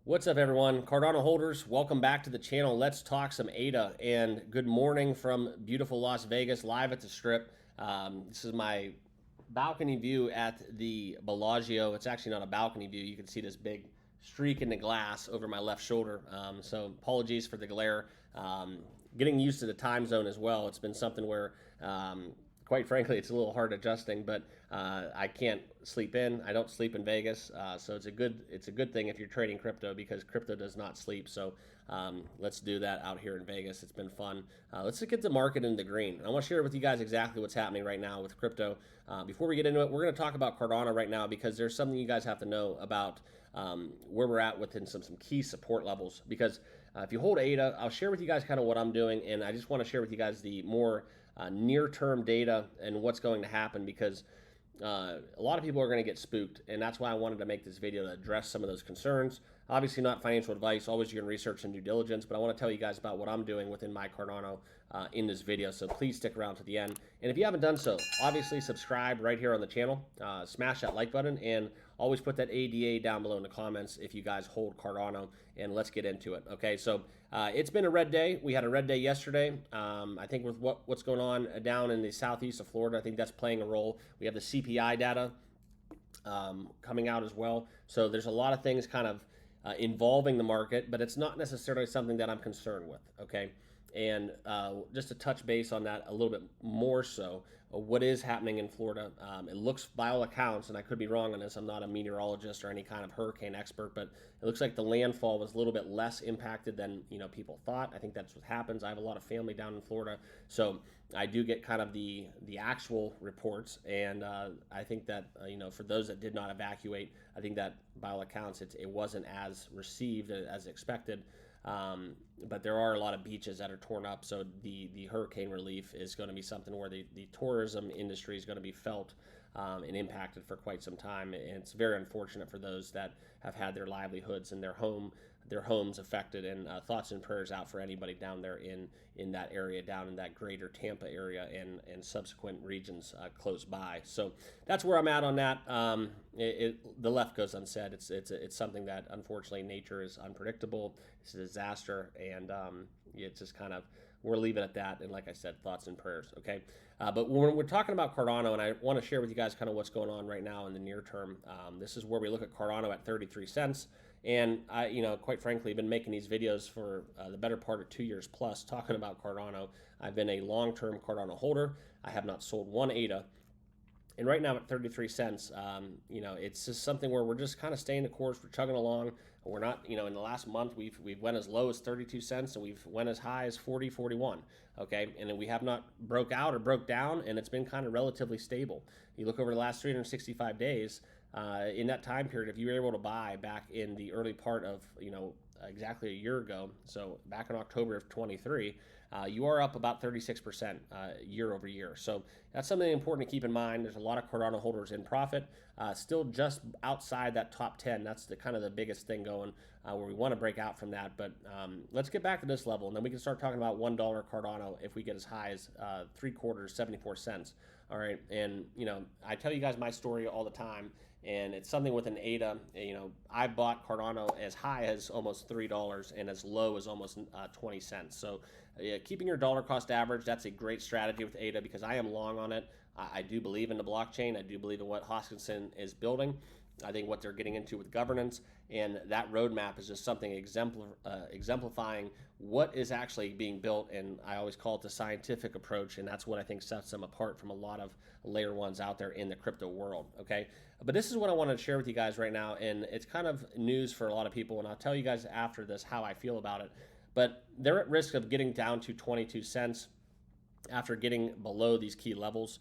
What's up, everyone? Cardano holders, welcome back to the channel. Let's talk some ADA, and good morning from beautiful Las Vegas, live at the Strip. This is my balcony view at the Bellagio. It's actually not a balcony view. You can see this big streak in the glass over my left shoulder. So apologies for the glare. Getting used to the time zone as well. It's been something where quite frankly, it's a little hard adjusting, but I can't sleep in. I don't sleep in Vegas, so it's a good thing if you're trading crypto, because crypto does not sleep. So let's do that out here in Vegas. It's been fun. Let's get the market in the green. I want to share with you guys exactly what's happening right now with crypto. Before we get into it, we're going to talk about Cardano right now, because there's something you guys have to know about where we're at within some key support levels. Because if you hold ADA, I'll share with you guys kind of what I'm doing, and I just want to share with you guys the more near-term data and what's going to happen, because a lot of people are going to get spooked, and that's why I wanted to make this video to address some of those concerns. Obviously not financial advice, always your research and due diligence, but I want to tell you guys about what I'm doing within my Cardano in this video, so please stick around to the end. And if you haven't done so, obviously subscribe right here on the channel, smash that like button, and always put that ADA down below in the comments if you guys hold Cardano, and let's get into it. Okay, so it's been a red day. We had a red day yesterday. I think with what's going on down in the southeast of Florida, I think that's playing a role. We have the CPI data coming out as well. So there's a lot of things kind of involving the market, but it's not necessarily something that I'm concerned with, okay? And just to touch base on that a little bit more so, what is happening in Florida, it looks by all accounts, and I could be wrong on this, I'm not a meteorologist or any kind of hurricane expert, but it looks like the landfall was a little bit less impacted than people thought. I think that's what happens. I have a lot of family down in Florida, so I do get kind of the actual reports, and I think that for those that did not evacuate, I think that by all accounts it wasn't as received as expected. But there are a lot of beaches that are torn up, so the hurricane relief is going to be something where the tourism industry is going to be felt and impacted for quite some time, and it's very unfortunate for those that have had their livelihoods and their homes affected. And thoughts and prayers out for anybody down there in that area, down in that greater Tampa area and subsequent regions close by. So that's where I'm at on that. The left goes unsaid. It's something that unfortunately nature is unpredictable. It's a disaster, and it's just kind of, we're leaving it at that. And like I said, thoughts and prayers. Okay, but when we're talking about Cardano, and I want to share with you guys kind of what's going on right now in the near term. This is where we look at Cardano at 33 cents. And I, quite frankly, been making these videos for the better part of 2 years plus, talking about Cardano. I've been a long-term Cardano holder. I have not sold one ADA. And right now at 33 cents, it's just something where we're just kind of staying the course. We're chugging along. We're not, in the last month, we've went as low as 32 cents, and we've went as high as 40, 41. Okay, and then we have not broke out or broke down, and it's been kind of relatively stable. You look over the last 365 days, in that time period, if you were able to buy back in the early part of, exactly a year ago, so back in October of 23, you are up about 36% year over year. So that's something important to keep in mind. There's a lot of Cardano holders in profit, still just outside that top 10. That's the kind of the biggest thing going, where we want to break out from that. But let's get back to this level, and then we can start talking about $1 Cardano if we get as high as 3/4, 74 cents. All right, and I tell you guys my story all the time, and it's something with an ADA. I bought Cardano as high as almost $3 and as low as almost 20 cents. So keeping your dollar cost average, that's a great strategy with ADA, because I am long on it. I do believe in the blockchain. I do believe in what Hoskinson is building. I think what they're getting into with governance, and that roadmap is just something exemplifying what is actually being built. And I always call it the scientific approach, and that's what I think sets them apart from a lot of layer ones out there in the crypto world. Okay, but this is what I want to share with you guys right now, and it's kind of news for a lot of people, and I'll tell you guys after this how I feel about it. But they're at risk of getting down to 22 cents after getting below these key levels.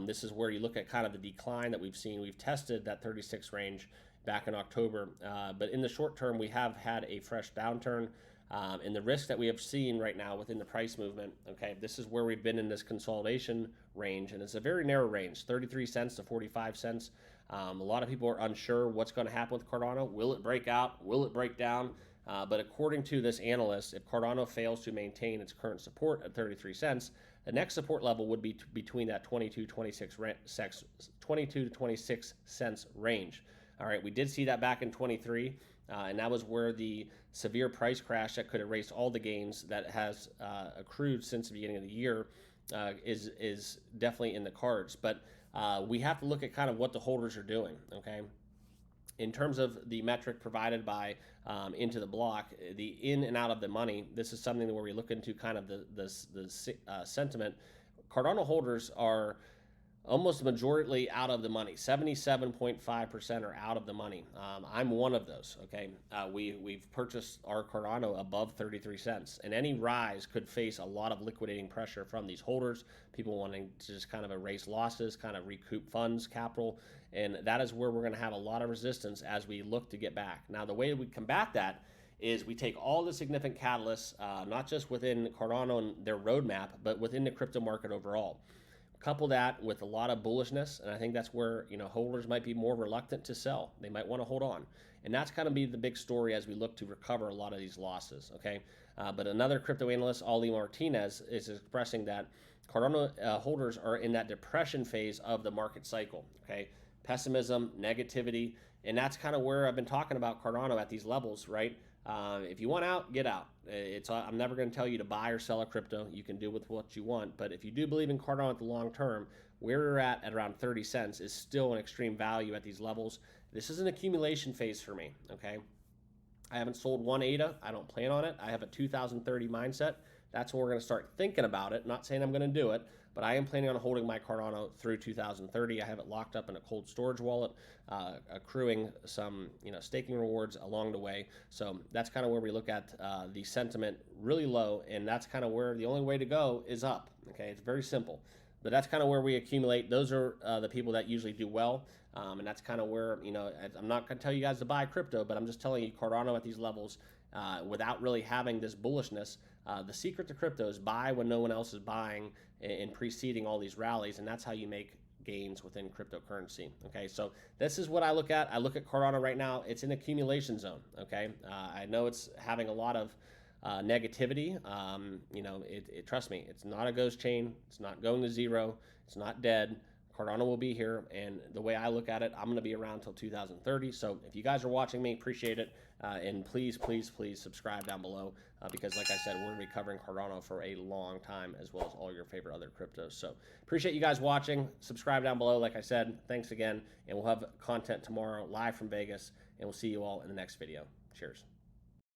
This is where you look at kind of the decline that we've seen. We've tested that 36 range back in October, but in the short term, we have had a fresh downturn. And the risk that we have seen right now within the price movement, okay, this is where we've been in this consolidation range, and it's a very narrow range, 33 cents to 45 cents. A lot of people are unsure what's going to happen with Cardano. Will it break out? Will it break down? But according to this analyst, if Cardano fails to maintain its current support at 33 cents, the next support level would be between that 22 to 26 cents range. All right, we did see that back in 23. And that was where the severe price crash that could erase all the gains that has accrued since the beginning of the year is definitely in the cards. But we have to look at kind of what the holders are doing, okay? In terms of the metric provided by Into the Block, the in and out of the money, this is something where we look into kind of the sentiment. Cardano holders are almost majorly out of the money. 77.5% are out of the money. I'm one of those. Okay, we've purchased our Cardano above 33 cents, and any rise could face a lot of liquidating pressure from these holders. People wanting to just kind of erase losses, kind of recoup funds, capital, and that is where we're going to have a lot of resistance as we look to get back. Now, the way we combat that is we take all the significant catalysts, not just within Cardano and their roadmap, but within the crypto market overall. Couple that with a lot of bullishness, and I think that's where holders might be more reluctant to sell. They might want to hold on, and that's kind of be the big story as we look to recover a lot of these losses. Okay, but another crypto analyst, Ali Martinez, is expressing that Cardano holders are in that depression phase of the market cycle. Okay, pessimism, negativity, and that's kind of where I've been talking about Cardano at these levels, right? If you want out, get out. I'm never going to tell you to buy or sell a crypto. You can do with what you want. But if you do believe in Cardano at the long term, where we're at around 30 cents is still an extreme value at these levels. This is an accumulation phase for me, okay? I haven't sold one ADA. I don't plan on it. I have a 2030 mindset. That's when we're going to start thinking about it. Not saying I'm going to do it, but I am planning on holding my Cardano through 2030. I have it locked up in a cold storage wallet, accruing some staking rewards along the way. So that's kind of where we look at the sentiment really low, and that's kind of where the only way to go is up. Okay, it's very simple. But that's kind of where we accumulate. Those are the people that usually do well. And that's kind of where, I'm not going to tell you guys to buy crypto, but I'm just telling you Cardano at these levels without really having this bullishness. The secret to crypto is buy when no one else is buying and preceding all these rallies, and that's how you make gains within cryptocurrency. Okay, so this is what I look at. I look at Cardano right now. It's an accumulation zone. Okay, I know it's having a lot of negativity. Trust me, it's not a ghost chain. It's not going to zero. It's not dead. Cardano will be here, and the way I look at it, I'm going to be around until 2030. So if you guys are watching me, appreciate it, and please subscribe down below because, like I said, we're going to be covering Cardano for a long time, as well as all your favorite other cryptos. So appreciate you guys watching. Subscribe down below, like I said. Thanks again, and we'll have content tomorrow live from Vegas, and we'll see you all in the next video. Cheers.